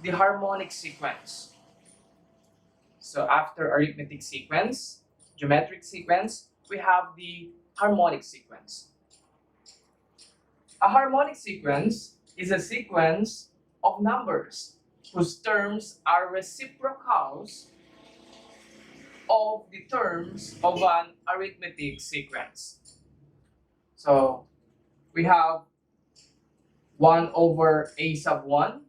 the harmonic sequence. So after arithmetic sequence, geometric sequence, we have the harmonic sequence. A harmonic sequence is a sequence of numbers whose terms are reciprocals of the terms of an arithmetic sequence. So we have 1 over a sub 1,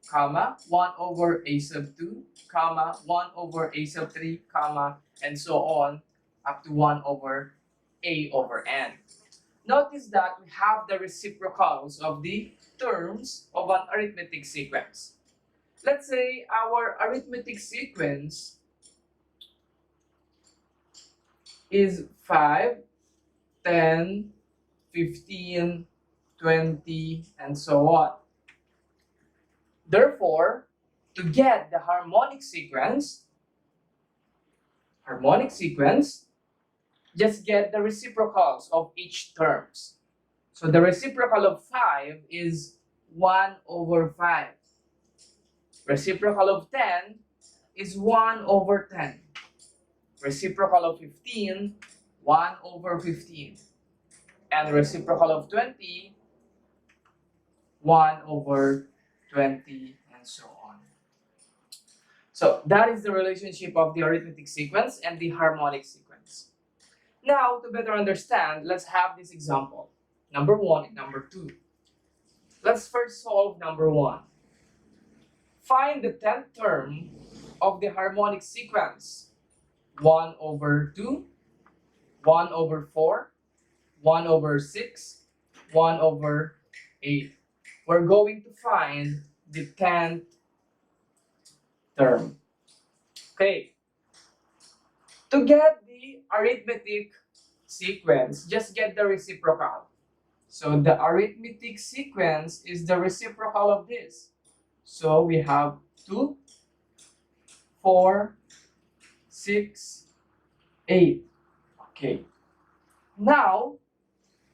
comma, 1 over a sub 2, comma, 1 over a sub 3, comma, and so on up to 1 over a over n. Notice that we have the reciprocals of the terms of an arithmetic sequence. Let's say our arithmetic sequence is 5, 10, 15, 20, and so on. Therefore, to get the harmonic sequence, just get the reciprocals of each terms. So the reciprocal of 5 is 1 over 5. Reciprocal of 10 is 1 over 10. Reciprocal of 15, 1 over 15. And reciprocal of 20, 1 over 20, and so on. So that is the relationship of the arithmetic sequence and the harmonic sequence. Now, to better understand, let's have this example. Number 1 and number 2. Let's first solve number 1. Find the 10th term of the harmonic sequence. 1 over 2, 1 over 4, 1 over 6, 1 over 8. We're going to find the 10th term. Okay. To get the arithmetic sequence, just get the reciprocal. So the arithmetic sequence is the reciprocal of this. So we have 2, 4, 6, 8. Okay. Now,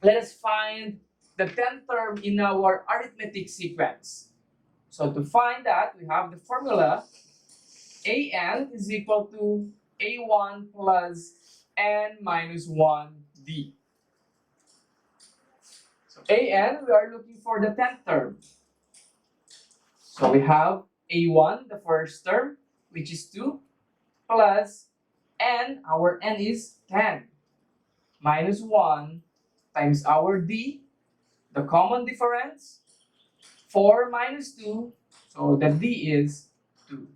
let us find the 10th term in our arithmetic sequence. So to find that, we have the formula an is equal to a1 plus n minus 1d. So an, we are looking for the 10th term. So we have a1, the first term, which is 2, plus n, our n is 10, minus 1 times our d, the common difference, 4 minus 2, so the d is 2.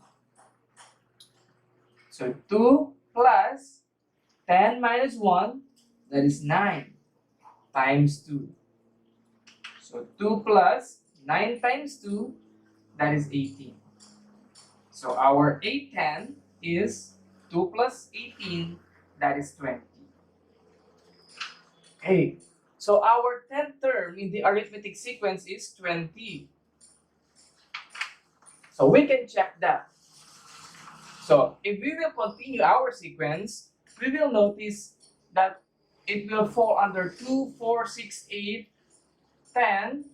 So 2 plus 10 minus 1, that is 9, times 2. So 2 plus 9 times 2, that is 18. So our a10 is 2 plus 18, that is 20. Okay, so our 10th term in the arithmetic sequence is 20. So we can check that. So if we will continue our sequence, we will notice that it will fall under 2, 4, 6, 8, 10,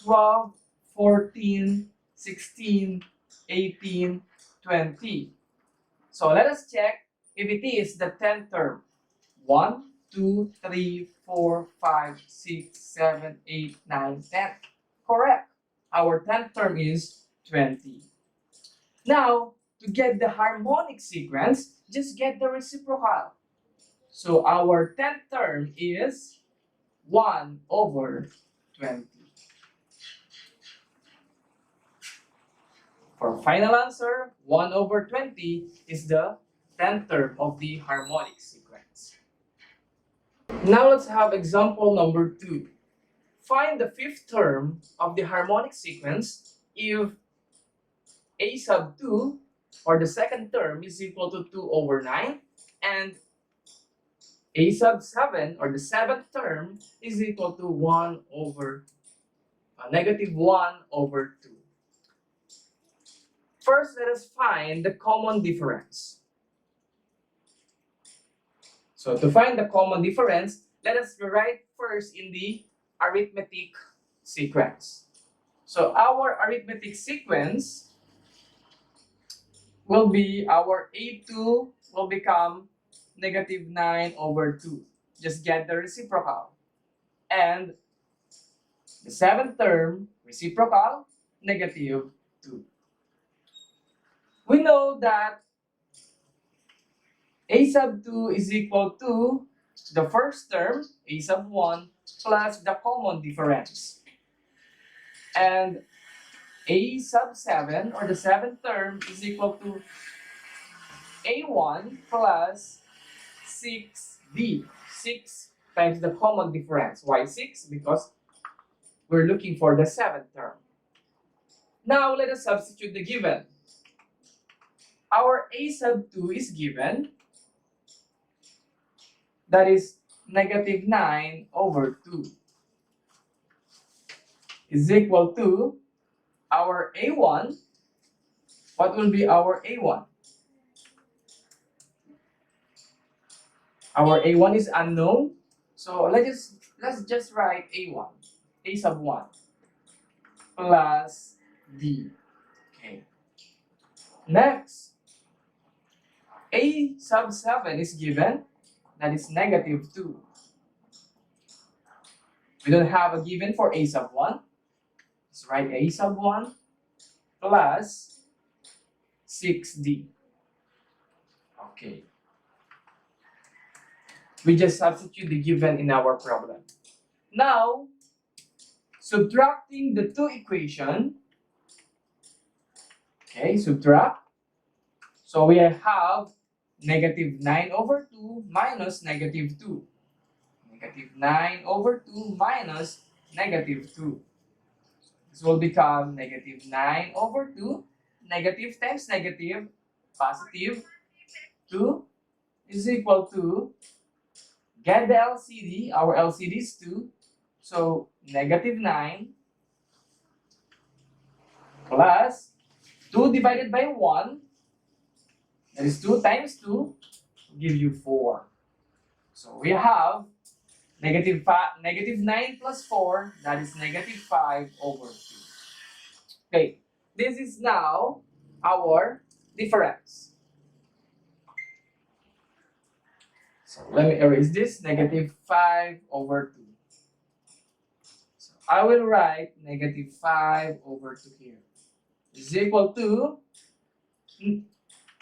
12, 14, 16, 18, 20. So let us check if it is the 10th term. 1, 2, 3, 4, 5, 6, 7, 8, 9, 10. Correct. Our 10th term is 20. Now, to get the harmonic sequence, just get the reciprocal. So our 10th term is 1 over 20. For final answer, 1 over 20 is the 10th term of the harmonic sequence. Now let's have example number 2. Find the 5th term of the harmonic sequence if a sub 2, or the second term, is equal to 2 over 9, and a sub 7, or the 7th term, is equal to 1 over negative 1 over 2. First, let us find the common difference. So to find the common difference, let us rewrite first in the arithmetic sequence. So our arithmetic sequence will be our A2 will become negative 9 over 2. Just get the reciprocal. And the seventh term, reciprocal, negative 2. We know that A sub 2 is equal to the first term, A sub 1, plus the common difference. And A sub 7, or the seventh term, is equal to A1 plus 6D. 6 times the common difference. Why 6? Because we're looking for the seventh term. Now let us substitute the given. Our A sub 2 is given. That is negative 9 over 2 is equal to our A1. What will be our A1? Our A1 is unknown. So let's just write A1. A sub 1 plus D. Okay. Next, A sub 7 is given. That is negative 2. We don't have a given for A sub 1. Let's write A sub 1 plus 6D. Okay. We just substitute the given in our problem. Now, subtracting the two equations. Okay, subtract. So we have negative 9 over 2 minus negative 2. Negative 9 over 2 minus negative 2. This will become negative 9 over 2. Negative times negative, positive 2 is equal to, get the LCD, our LCD is 2. So negative 9 plus 2 divided by 1, that is 2 times 2, will give you 4. So we have negative 9 plus 4, that is negative 5 over 2. Okay, this is now our difference. So let me erase this, negative 5 over 2. So I will write negative 5 over 2 here. Is equal to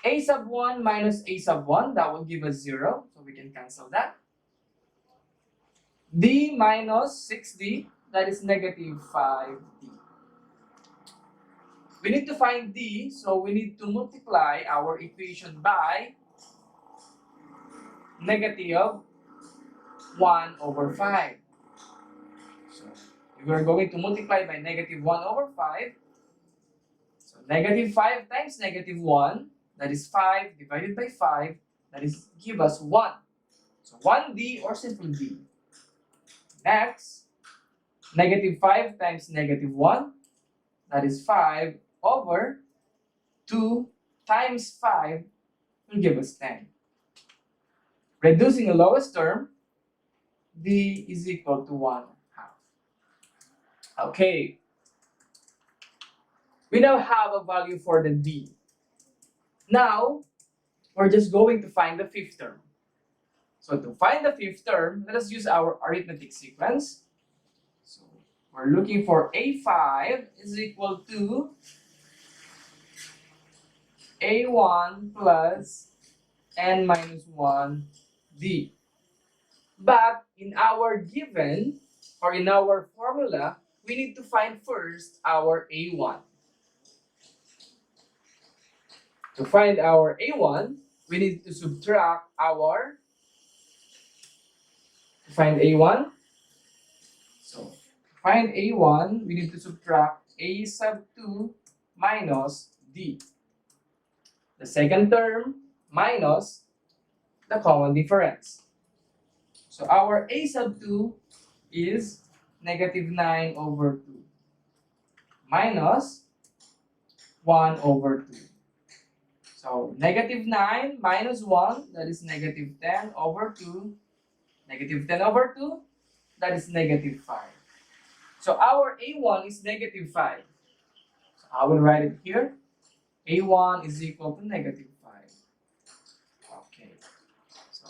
A sub 1 minus A sub 1, that will give us 0, so we can cancel that. D minus 6D, that is negative 5D. We need to find D, so we need to multiply our equation by negative 1 over 5. So if we're going to multiply by negative 1 over 5, so negative 5 times negative 1, that is 5 divided by 5, that is give us 1. So 1D or simply D. Next, negative 5 times negative 1, that is 5 over 2 times 5 will give us 10. Reducing the lowest term, D is equal to 1/2. Okay. We now have a value for the D. Now, we're just going to find the fifth term. So to find the fifth term, let us use our arithmetic sequence. So we're looking for A5 is equal to A1 plus N minus 1D. But in our given, or in our formula, we need to find first our A1. To find our A1, we need to subtract our, to find A1, so to find A1, we need to subtract A sub 2 minus D. The second term minus the common difference. So our A sub 2 is negative 9 over 2 minus 1 over 2. So negative 9 minus 1, that is negative 10 over 2. Negative 10 over 2, that is negative 5. So our A1 is negative 5. So I will write it here. A1 is equal to negative 5. Okay. So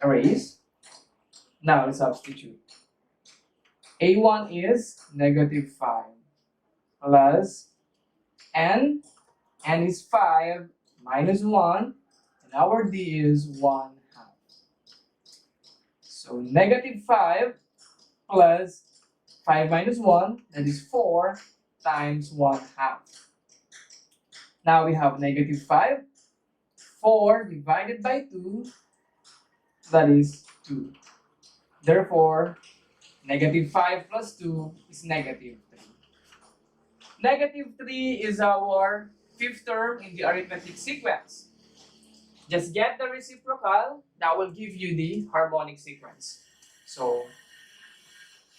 erase. Now let's substitute. A1 is negative 5 plus n. N is 5 minus 1. And our D is 1 half. So negative 5 plus 5 minus 1, that is 4 times 1 half. Now we have negative 5. 4 divided by 2, that is 2. Therefore, negative 5 plus 2 is negative 3. Negative 3 is our fifth term in the arithmetic sequence. Just get the reciprocal, that will give you the harmonic sequence. So,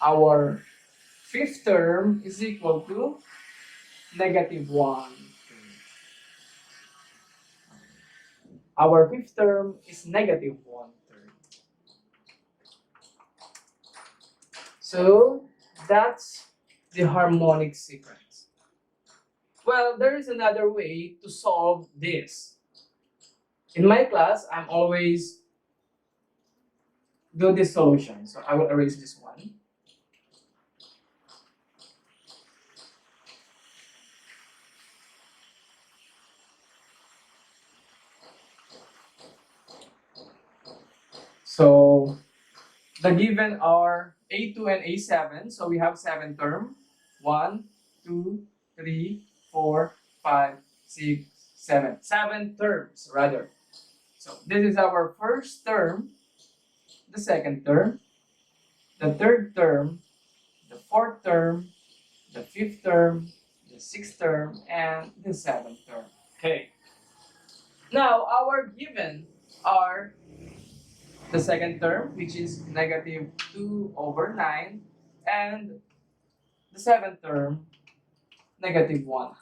our fifth term is equal to negative 1. Our fifth term is negative 1/3. So that's the harmonic sequence. Well, there is another way to solve this. In my class, I'm always do this solution. So I will erase this one. So the given are A2 and A7. So we have 7 terms. 1, 2, 3, 4, 5, 6, 7. 7 terms rather. So this is our first term, the second term, the third term, the fourth term, the fifth term, the sixth term, and the seventh term. Okay. Now our given are the second term, which is negative 2/9, and the seventh term, negative 1/2.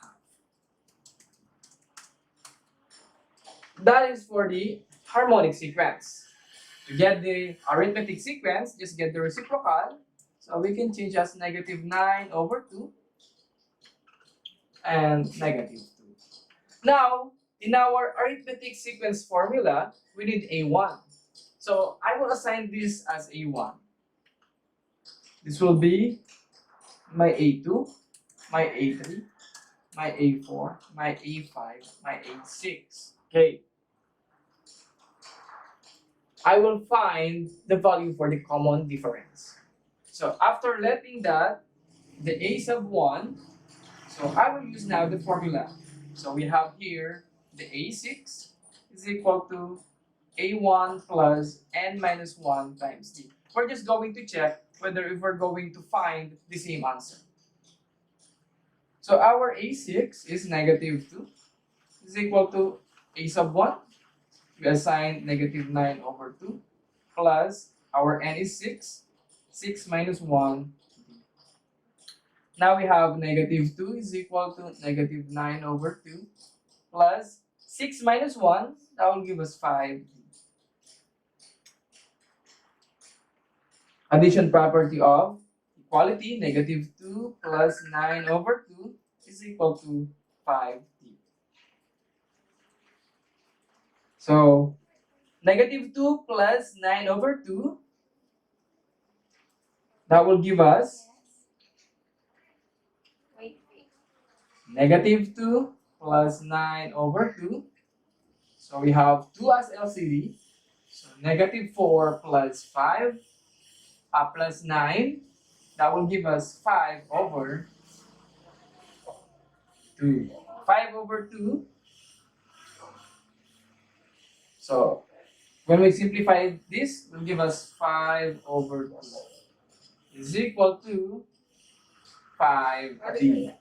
That is for the harmonic sequence. To get the arithmetic sequence, just get the reciprocal. So we can change as negative 9/2 and negative 2. Now, in our arithmetic sequence formula, we need A1. So I will assign this as A1. This will be my A2, my A3, my A4, my A5, my A6. Okay. I will find the value for the common difference. So after letting that, the A sub 1, so I will use now the formula. So we have here the A6 is equal to A1 plus n minus 1 times D. We're just going to check whether if we're going to find the same answer. So our A6 is negative 2 is equal to A sub 1. We assign negative 9/2 plus our n is 6. 6 minus 1. Now we have negative 2 is equal to negative 9/2 plus 6 minus 1. That will give us 5. Addition property of equality, negative 2 plus 9/2 is equal to 5D. So, negative 2 plus 9/2, that will give us negative 2 plus 9/2. So we have 2 as LCD. So negative 4 plus 5 plus 9. That will give us 5/2. 5/2. So when we simplify this, it will give us 5/2 is equal to 5D.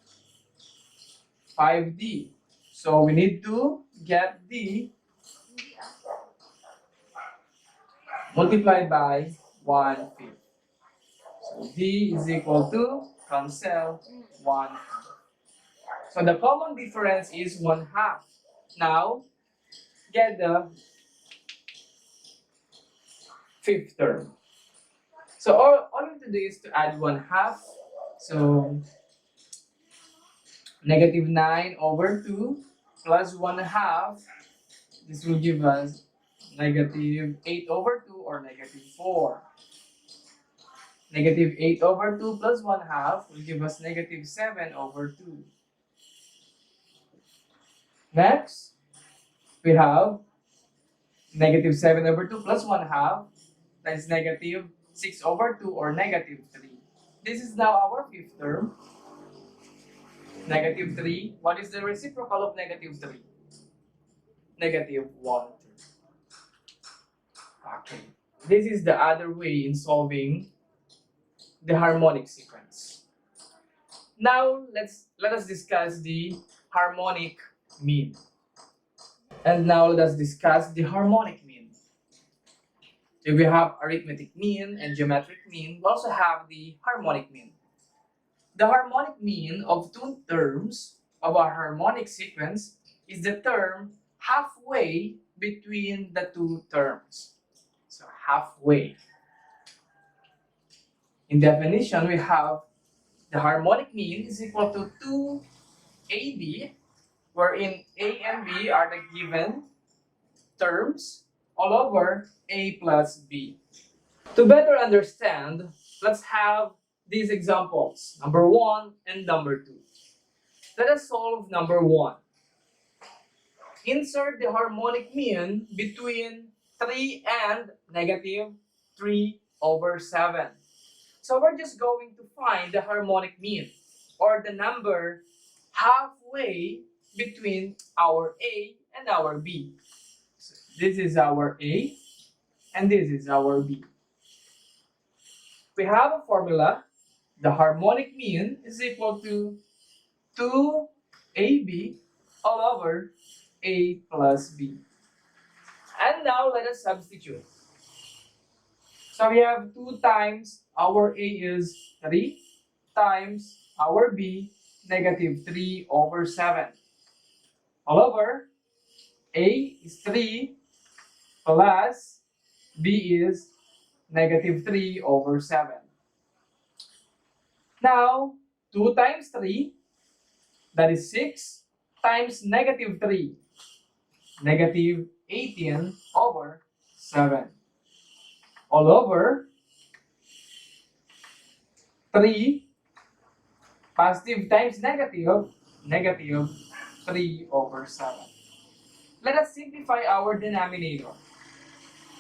5D. So we need to get D multiplied by 1/5. So D is equal to, cancel, 1/2. So the common difference is 1/2. Now, get the fifth term. So all you have to do is to add 1/2. So negative 9 over 2 plus 1/2. This will give us negative 8 over 2 or negative 4. Negative 8 over 2 plus 1/2 will give us negative 7 over 2. Next, we have negative 7 over 2 plus 1/2. That is negative 6 over 2 or negative 3. This is now our fifth term. Negative 3. What is the reciprocal of negative 3? Negative 1. Okay. This is the other way in solving the harmonic sequence. Now let us discuss the harmonic mean. And now let us discuss the harmonic mean. So we have arithmetic mean and geometric mean. We also have the harmonic mean. The harmonic mean of two terms of a harmonic sequence is the term halfway between the two terms. So halfway. In definition, we have the harmonic mean is equal to 2AB, wherein A and B are the given terms all over A plus B. To better understand, let's have these examples, number 1 and number 2. Let us solve number 1. Insert the harmonic mean between 3 and negative 3 over 7. So we're just going to find the harmonic mean, or the number halfway between our A and our B. So this is our A and this is our B. We have a formula. The harmonic mean is equal to 2AB all over A plus B. And now let us substitute. So we have 2 times our A is 3 times our B, negative 3 over 7. All over A is 3 plus B is negative 3 over 7. Now, 2 times 3, that is 6, times negative 3, negative 18 over 7. All over 3, positive times negative, negative 3 over 7. Let us simplify our denominator.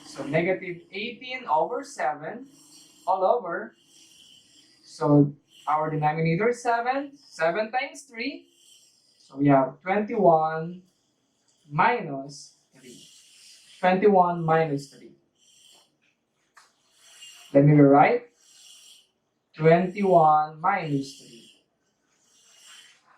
So negative 18 over 7 all over. So our denominator is 7. 7 times 3. So we have 21 minus 3. 21 minus 3. Let me rewrite. 21 minus 3.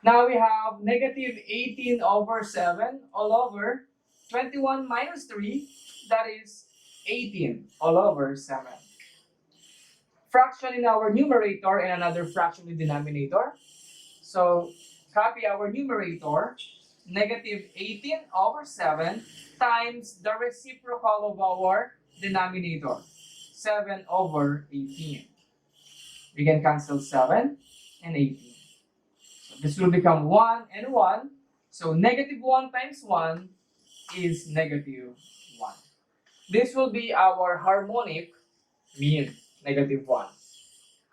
Now we have negative 18 over 7 all over 21 minus 3. That is 18 all over 7. Fraction in our numerator and another fraction in denominator. So copy our numerator, negative 18 over 7 times the reciprocal of our denominator, 7 over 18. We can cancel 7 and 18. So this will become 1 and 1. So negative 1 times 1 is negative 1. This will be our harmonic mean, negative 1.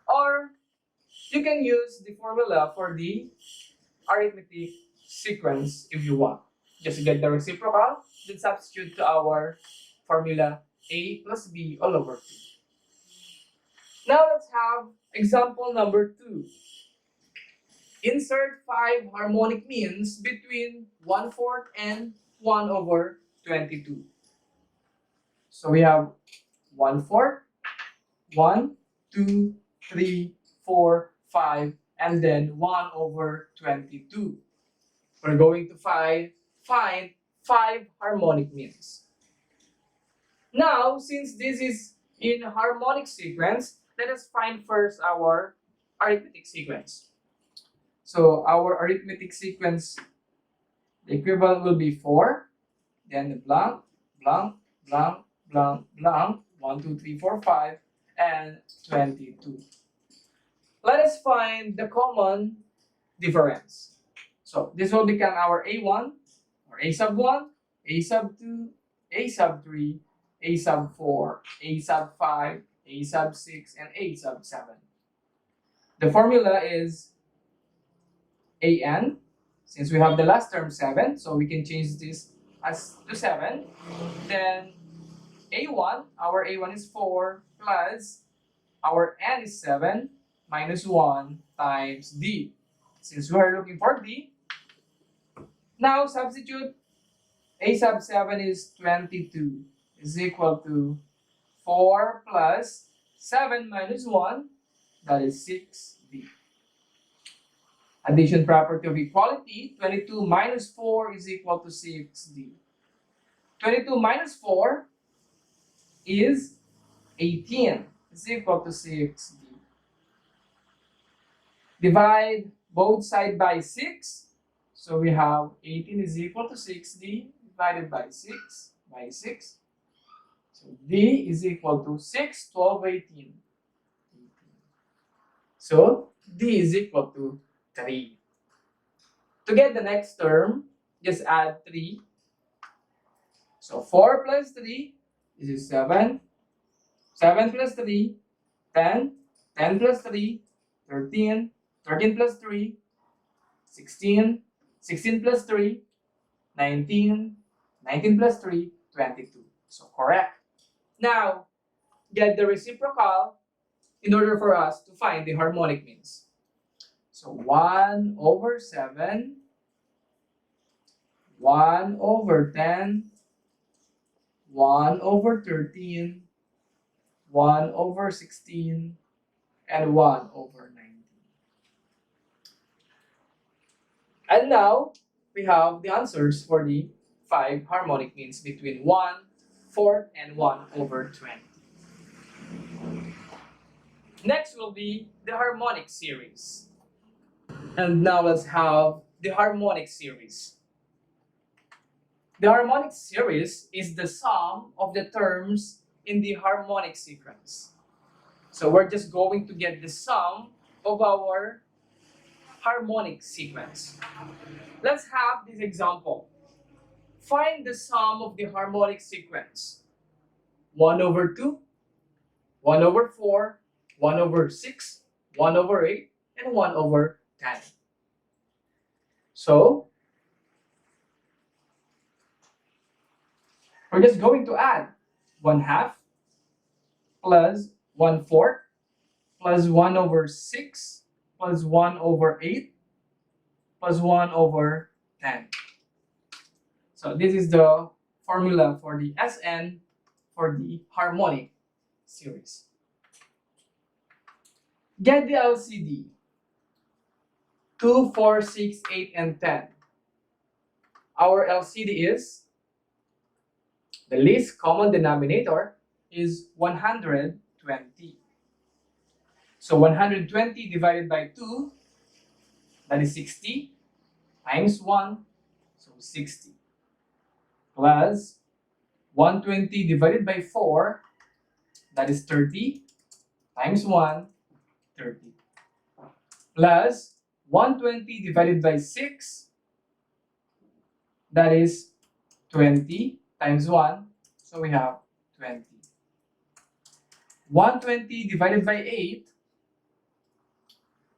Or you can use the formula for the arithmetic sequence if you want. Just get the reciprocal, then substitute to our formula A plus B all over 2. Now let's have example number 2. Insert 5 harmonic means between 1/4 and 1 over 22. So we have 1/4, 1, 2, 3, 4, 5, and then 1 over 22. We're going to find 5 harmonic means. Now, since this is in harmonic sequence, let us find first our arithmetic sequence. So our arithmetic sequence, the equivalent will be 4, then the blank, blank, blank, blank, blank, 1, 2, 3, 4, 5, and 22. Let us find the common difference. So this will become our A1 or A sub 1, A sub 2, A sub 3, A sub 4, A sub 5, A sub 6, and A sub 7. The formula is AN, since we have the last term 7, so we can change this as to 7. Then A1, our A1 is 4 plus our N is 7 minus 1 times D. Since we are looking for D, now substitute A sub 7 is 22 is equal to 4 plus 7 minus 1, that is 6D. Addition property of equality, 22 minus 4 is equal to 6D. 22 minus 4 is 18 is equal to 6D. Divide both sides by 6. So we have 18 is equal to 6D divided by 6 by 6. So D is equal to 6, 12, 18. So D is equal to 3. To get the next term, just add 3. So 4 plus 3 is 7. 7 plus 3, 10. 10 plus 3, 13. 13 plus 3, 16. 16 plus 3, 19. 19 plus 3, 22. So correct. Now, get the reciprocal in order for us to find the harmonic means. So 1 over 7, 1 over 10, 1 over 13, 1 over 16, and 1 over 19. And now, we have the answers for the 5 harmonic means between 1/4 and 1 over 20. Next will be the harmonic series. And now let's have the harmonic series. The harmonic series is the sum of the terms in the harmonic sequence. So we're just going to get the sum of our harmonic sequence. Let's have this example. Find the sum of the harmonic sequence. 1 over 2, 1 over 4, 1 over 6, 1 over 8, and 1 over 10. So, we're just going to add 1/2 plus 1/4 plus 1 over 6 plus 1 over 8 plus 1 over 10. So this is the formula for the Sn for the harmonic series. Get the LCD. 2, 4, 6, 8, and 10. Our LCD is, the least common denominator is 120. So 120 divided by 2, that is 60, times 1, so 60. Plus 120 divided by 4, that is 30, times 1, 30. Plus 120 divided by 6, that is 20, times 1, so we have 20. 120 divided by 8,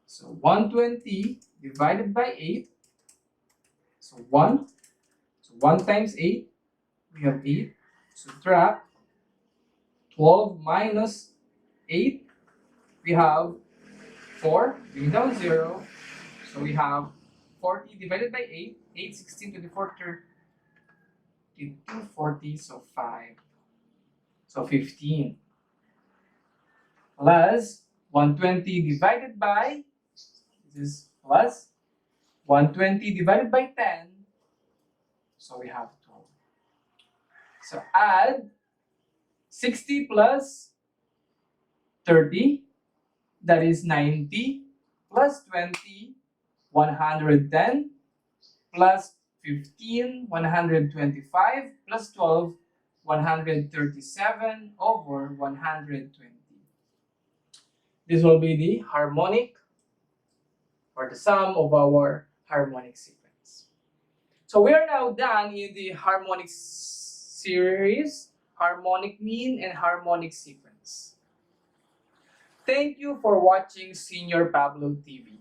so 120 divided by 8, so 1, so 1 times 8, we have 8, subtract 12 minus 8, we have 4, bring down 0, so we have 40 divided by 8, 8, 16 to the 4, 32, 40, so 5, so 15. Plus 120 divided by, this is plus 120 divided by 10, so we have 12. So add 60 plus 30, that is 90, plus 20, 110, plus 15, 125, plus 12, 137 over 120. This will be the harmonic or the sum of our harmonic sequence. So we are now done in the harmonic series, harmonic mean, and harmonic sequence. Thank you for watching Señor Pablo TV.